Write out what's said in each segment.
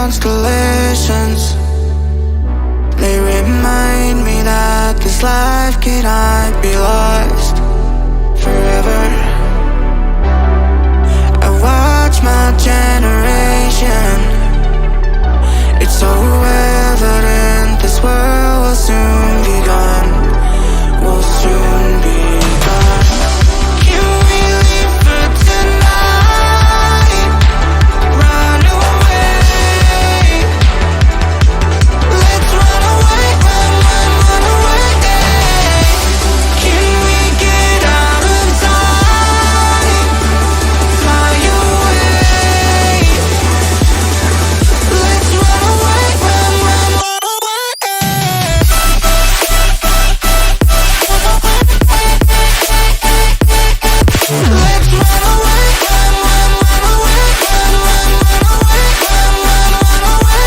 constellations, they remind me that this life cannot be lost forever. I watch my generation, it's so evident this world will soon be gone, will soon be gone. Can we leave for tonight? Run away. Let's run away, run away. Can we get out of time? Fly away. Let's run away, run away. Let's run away, run away, run away, run away. Let's run away, run away.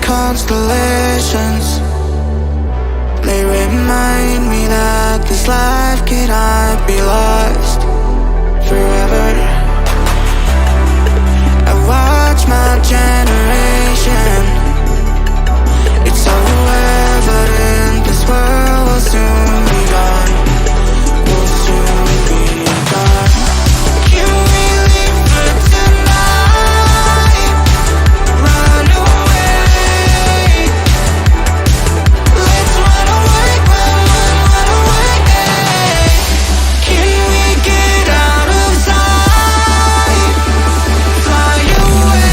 Constellations, they remind me that this life cannot be lost forever. I watch my generation, it's so evident this world will soon be gone, will soon be gone. Can we leave for tonight? Run away. Let's run away, run away. Can we get out of sight? Fly away.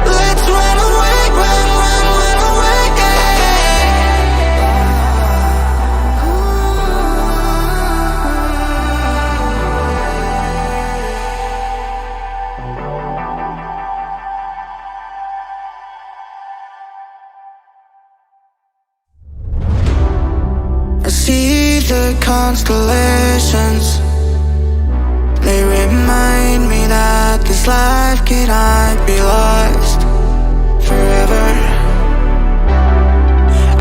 Let's run away, run away. I see the constellations, they remind me that this life cannot be lost forever.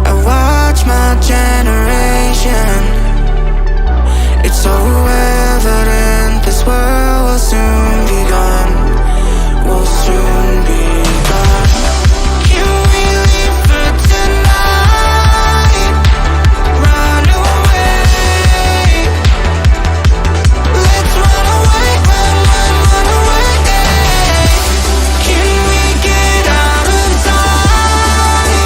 I watch my generation, it's so evident this world will soon be gone, will soon be gone. Can we leave for tonight? Run away. Let's run away, run away. Can we get out of time?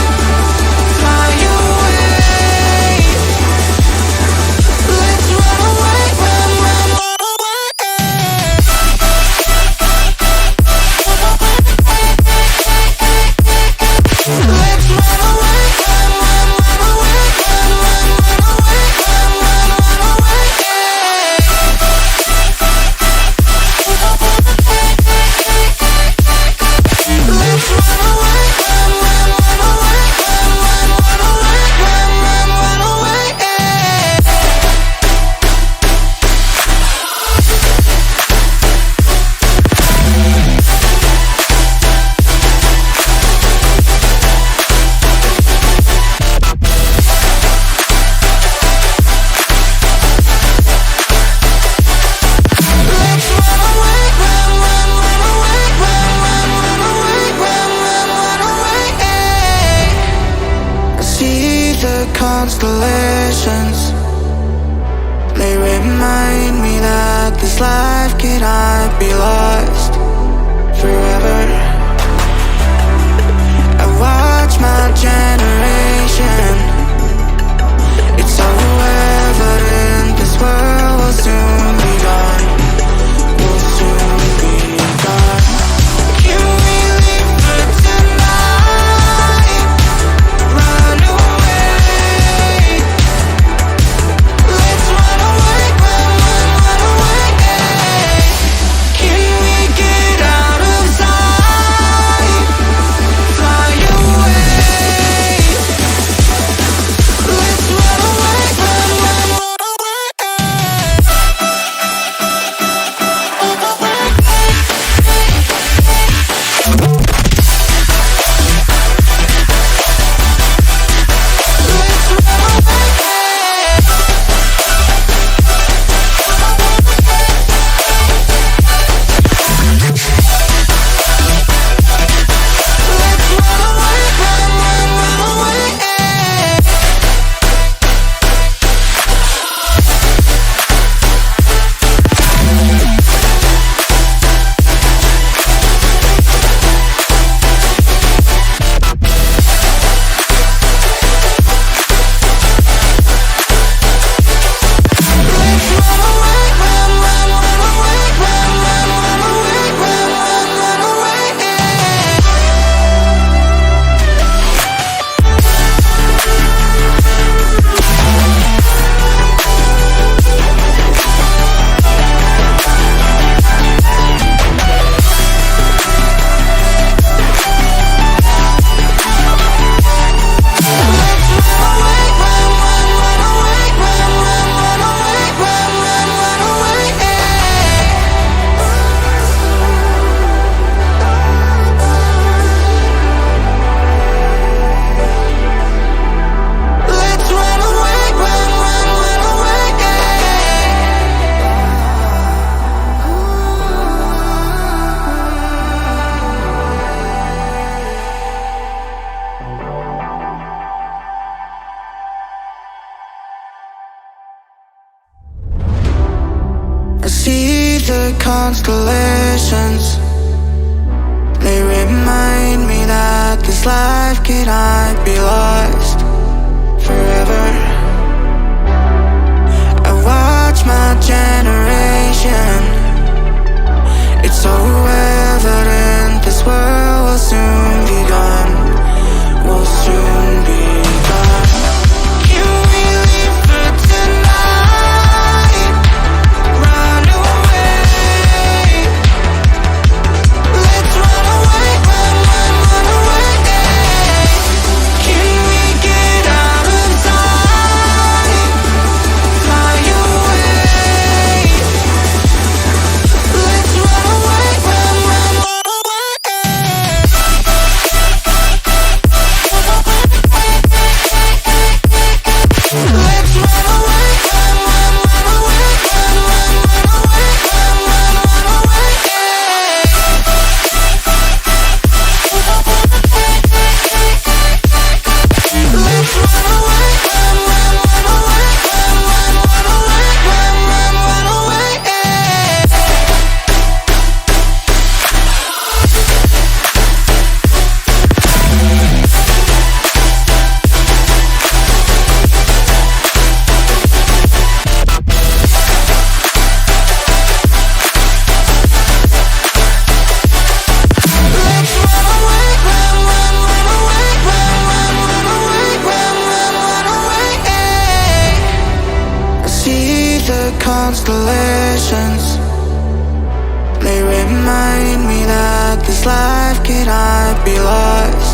constellations. They remind me that this life cannot be lost forever. I watch my generation. It's so evident this world will soon be gone. Will soon be gone. Can we leave for tonight? Run away. Let's run away, run away. Can we get out of sight? Fly away. Let's run away, run away. I see the constellations. They remind me that this life cannot be lost forever. I watch my generation. It's so evident this world will soon be gone. Will soon be gone. Can we leave for tonight? Run away. Let's run away, run away. Can we get out of sight? Fly away. Let's run away, run away. Let's run away, run away, run away. Let's run away, run away. I see the constellations. They remind me that this life cannot be lost